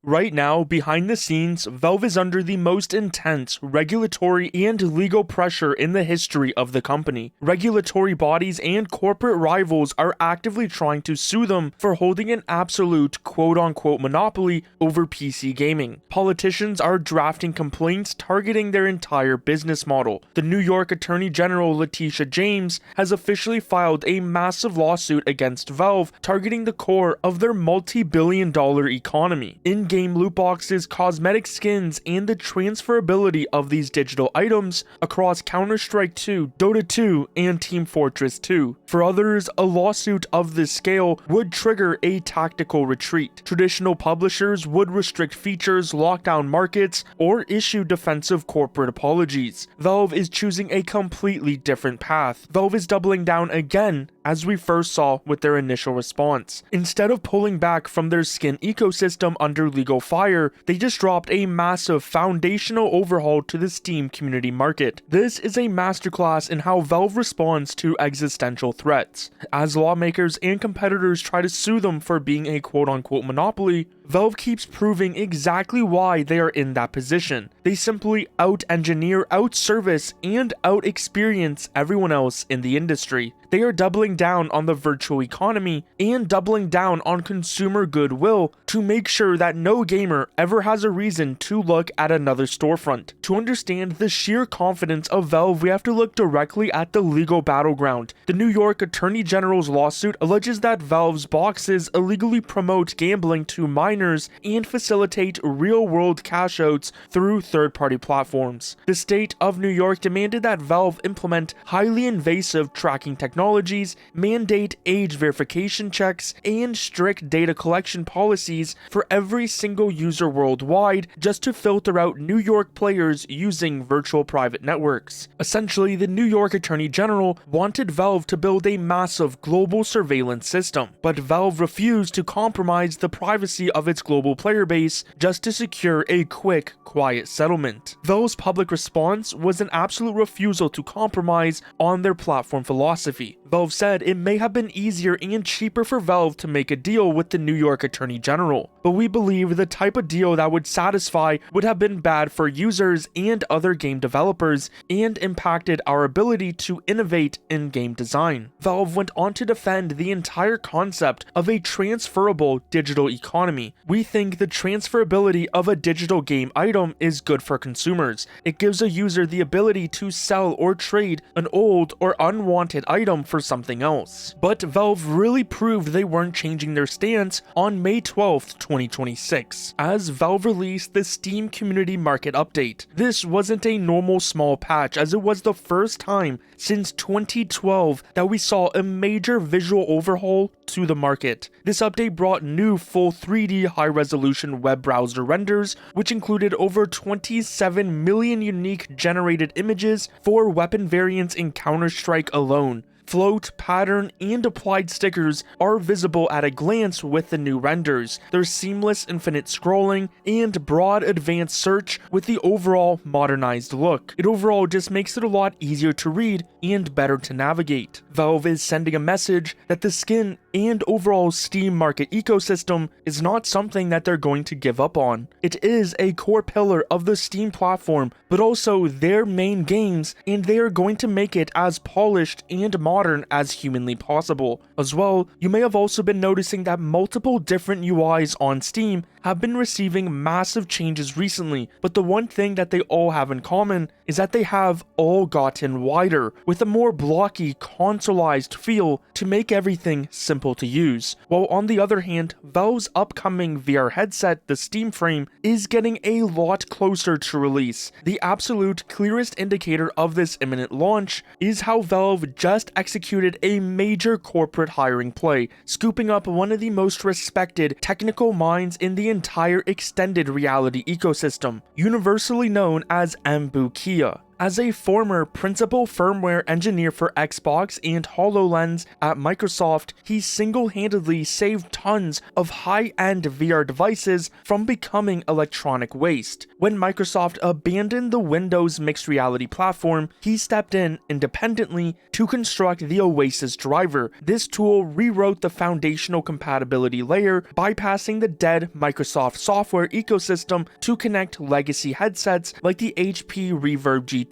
Right now, behind the scenes, Valve is under the most intense regulatory and legal pressure in the history of the company. Regulatory bodies and corporate rivals are actively trying to sue them for holding an absolute quote-unquote monopoly over PC gaming. Politicians are drafting complaints targeting their entire business model. The New York Attorney General Letitia James has officially filed a massive lawsuit against Valve targeting the core of their multi-billion-dollar economy. In-game loot boxes, cosmetic skins, and the transferability of these digital items across Counter-Strike 2, Dota 2, and Team Fortress 2. For others, a lawsuit of this scale would trigger a tactical retreat. Traditional publishers would restrict features, lock down markets, or issue defensive corporate apologies. Valve is choosing a completely different path. Valve is doubling down again, as we first saw with their initial response. Instead of pulling back from their skin ecosystem under legal fire, they just dropped a massive foundational overhaul to the Steam community market. This is a masterclass in how Valve responds to existential threats. As lawmakers and competitors try to sue them for being a quote-unquote monopoly, Valve keeps proving exactly why they are in that position. They simply out-engineer, out-service, and out-experience everyone else in the industry. They are doubling down on the virtual economy and doubling down on consumer goodwill to make sure that no gamer ever has a reason to look at another storefront. To understand the sheer confidence of Valve, we have to look directly at the legal battleground. The New York Attorney General's lawsuit alleges that Valve's boxes illegally promote gambling to minors and facilitate real-world cash-outs through third-party platforms. The state of New York demanded that Valve implement highly invasive tracking technologies, mandate age verification checks, and strict data collection policies for every single user worldwide just to filter out New York players using virtual private networks. Essentially, the New York Attorney General wanted Valve to build a massive global surveillance system, but Valve refused to compromise the privacy of its global player base just to secure a quick, quiet settlement. Valve's public response was an absolute refusal to compromise on their platform philosophy. Valve said it may have been easier and cheaper for Valve to make a deal with the New York Attorney General, but we believe the type of deal that would satisfy would have been bad for users and other game developers and impacted our ability to innovate in game design. Valve went on to defend the entire concept of a transferable digital economy. We think the transferability of a digital game item is good for consumers. It gives a user the ability to sell or trade an old or unwanted item for something else. But Valve really proved they weren't changing their stance on May 12th, 2026, as Valve released the Steam Community Market Update. This wasn't a normal small patch, as it was the first time since 2012 that we saw a major visual overhaul to the market. This update brought new full 3D high-resolution web browser renders, which included over 27 million unique generated images for weapon variants in Counter-Strike alone. Float, pattern, and applied stickers are visible at a glance with the new renders. There's seamless infinite scrolling and broad advanced search with the overall modernized look. It overall just makes it a lot easier to read and better to navigate. Valve is sending a message that the skin and overall Steam market ecosystem is not something that they're going to give up on. It is a core pillar of the Steam platform, but also their main games, and they are going to make it as polished and modern as humanly possible. As well, you may have also been noticing that multiple different UIs on Steam have been receiving massive changes recently, but the one thing that they all have in common is that they have all gotten wider, with a more blocky, consoleized feel to make everything simple to use. While on the other hand, Valve's upcoming VR headset, the Steam Frame, is getting a lot closer to release. The absolute clearest indicator of this imminent launch is how Valve just executed a major corporate hiring play, scooping up one of the most respected technical minds in the entire extended reality ecosystem, universally known as Bucchianeri. As a former principal firmware engineer for Xbox and HoloLens at Microsoft, he single-handedly saved tons of high-end VR devices from becoming electronic waste. When Microsoft abandoned the Windows mixed reality platform, he stepped in independently to construct the Oasis driver. This tool rewrote the foundational compatibility layer, bypassing the dead Microsoft software ecosystem to connect legacy headsets like the HP Reverb G2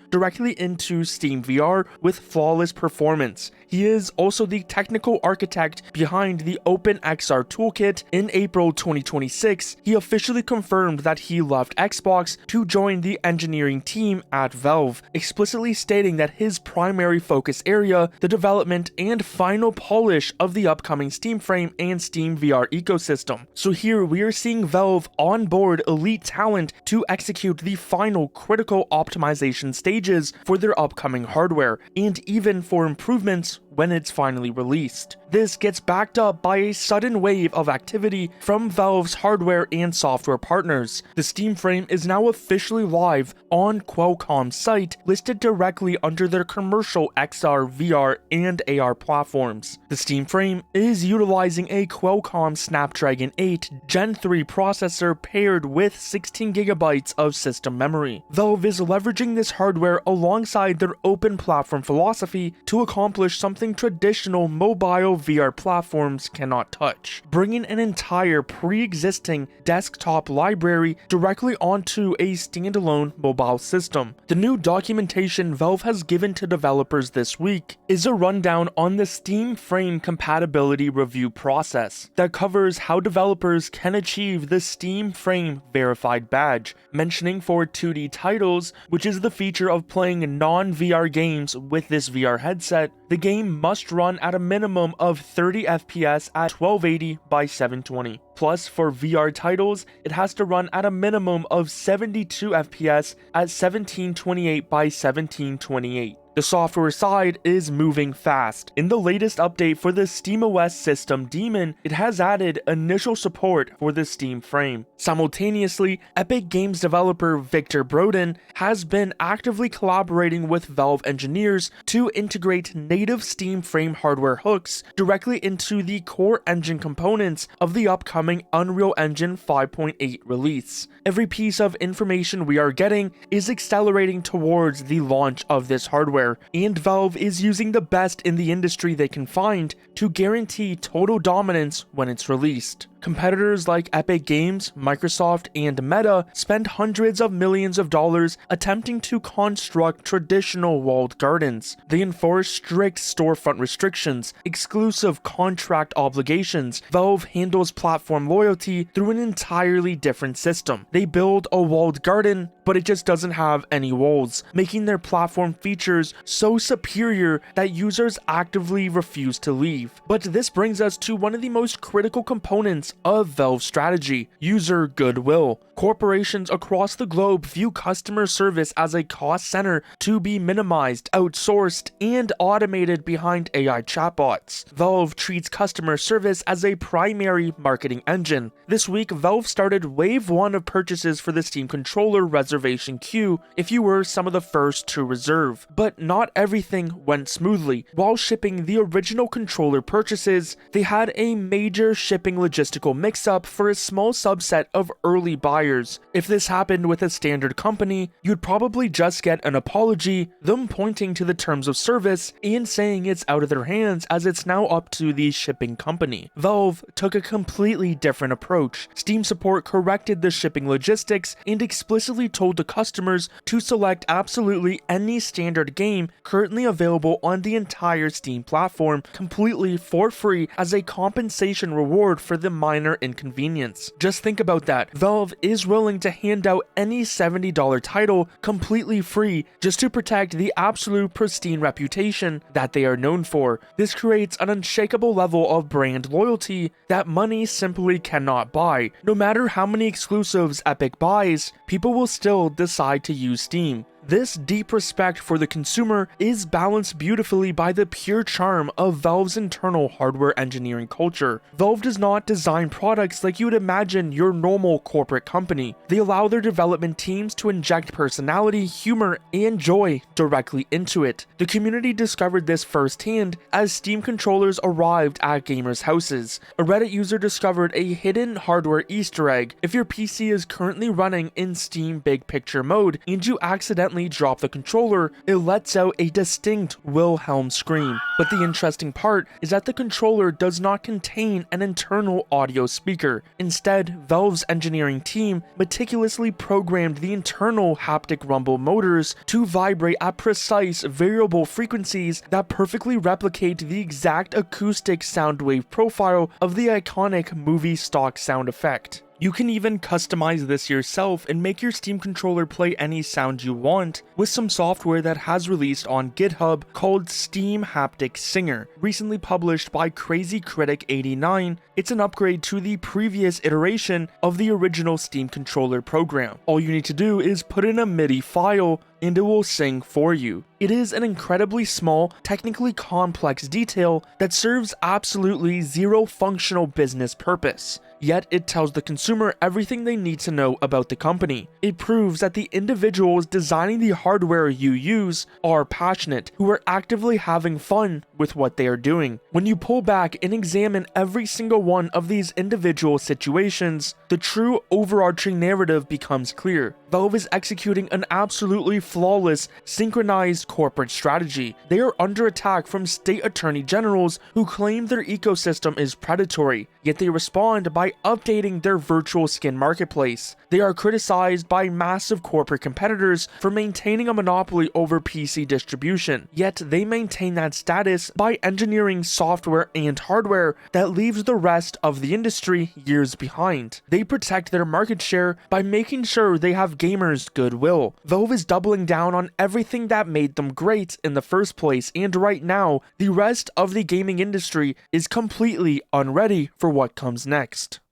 directly into Steam VR with flawless performance. He is also the technical architect behind the OpenXR toolkit. In April 2026, he officially confirmed that he left Xbox to join the engineering team at Valve, explicitly stating that his primary focus area, the development and final polish of the upcoming Steam Frame and Steam VR ecosystem. So here we are seeing Valve onboard elite talent to execute the final critical optimization stages for their upcoming hardware, and even for improvements when it's finally released. This gets backed up by a sudden wave of activity from Valve's hardware and software partners. The Steam Frame is now officially live on Qualcomm's site, listed directly under their commercial XR, VR, and AR platforms. The Steam Frame is utilizing a Qualcomm Snapdragon 8 Gen 3 processor paired with 16GB of system memory. Valve is leveraging this hardware alongside their open platform philosophy to accomplish something traditional mobile VR platforms cannot touch, bringing an entire pre-existing desktop library directly onto a standalone mobile system. The new documentation Valve has given to developers this week is a rundown on the Steam Frame compatibility review process that covers how developers can achieve the Steam Frame verified badge, mentioning for 2D titles, which is the feature of playing non-VR games with this VR headset, the game must run at a minimum of 30 FPS at 1280 by 720. Plus, for VR titles, it has to run at a minimum of 72 FPS at 1728 by 1728. The software side is moving fast. In the latest update for the SteamOS system daemon, it has added initial support for the Steam Frame. Simultaneously, Epic Games developer Victor Brodin has been actively collaborating with Valve engineers to integrate native Steam Frame hardware hooks directly into the core engine components of the upcoming Unreal Engine 5.8 release. Every piece of information we are getting is accelerating towards the launch of this hardware, and Valve is using the best in the industry they can find to guarantee total dominance when it's released. Competitors like Epic Games, Microsoft, and Meta spend hundreds of millions of dollars attempting to construct traditional walled gardens. They enforce strict storefront restrictions, exclusive contract obligations. Valve handles platform loyalty through an entirely different system. They build a walled garden, but it just doesn't have any walls, making their platform features so superior that users actively refuse to leave. But this brings us to one of the most critical components of Valve's strategy: user goodwill. Corporations across the globe view customer service as a cost center to be minimized, outsourced, and automated behind AI chatbots. Valve treats customer service as a primary marketing engine. This week, Valve started wave 1 of purchases for the Steam controller reservation queue if you were some of the first to reserve. But not everything went smoothly. While shipping the original controller purchases, they had a major shipping logistical mix-up for a small subset of early buyers. If this happened with a standard company, you'd probably just get an apology, them pointing to the terms of service and saying it's out of their hands as it's now up to the shipping company. Valve took a completely different approach. Steam support corrected the shipping logistics and explicitly told the customers to select absolutely any standard game currently available on the entire Steam platform completely for free as a compensation reward for the minor inconvenience. Just think about that. Valve is willing to hand out any $70 title completely free just to protect the absolute pristine reputation that they are known for. This creates an unshakable level of brand loyalty that money simply cannot buy. No matter how many exclusives Epic buys, people will still decide to use Steam. This deep respect for the consumer is balanced beautifully by the pure charm of Valve's internal hardware engineering culture. Valve does not design products like you would imagine your normal corporate company. They allow their development teams to inject personality, humor, and joy directly into it. The community discovered this firsthand as Steam controllers arrived at gamers' houses. A Reddit user discovered a hidden hardware Easter egg. If your PC is currently running in Steam Big Picture mode and you accidentally drop the controller, it lets out a distinct Wilhelm scream. But the interesting part is that the controller does not contain an internal audio speaker. Instead, Valve's engineering team meticulously programmed the internal haptic rumble motors to vibrate at precise variable frequencies that perfectly replicate the exact acoustic sound wave profile of the iconic movie stock sound effect. You can even customize this yourself and make your Steam controller play any sound you want with some software that has released on GitHub called Steam Haptic Singer, recently published by Crazy Critic 89. It's an upgrade to the previous iteration of the original Steam controller program. All you need to do is put in a MIDI file and it will sing for you. It is an incredibly small, technically complex detail that serves absolutely zero functional business purpose. Yet it tells the consumer everything they need to know about the company. It proves that the individuals designing the hardware you use are passionate, who are actively having fun with what they are doing. When you pull back and examine every single one of these individual situations, the true overarching narrative becomes clear. Valve is executing an absolutely flawless, synchronized corporate strategy. They are under attack from state attorney generals who claim their ecosystem is predatory, yet they respond by updating their virtual skin marketplace. They are criticized by massive corporate competitors for maintaining a monopoly over PC distribution, yet they maintain that status by engineering software and hardware that leaves the rest of the industry years behind. They protect their market share by making sure they have gamers' goodwill. Valve is doubling down on everything that made them great in the first place, and right now, the rest of the gaming industry is completely unready for what comes next.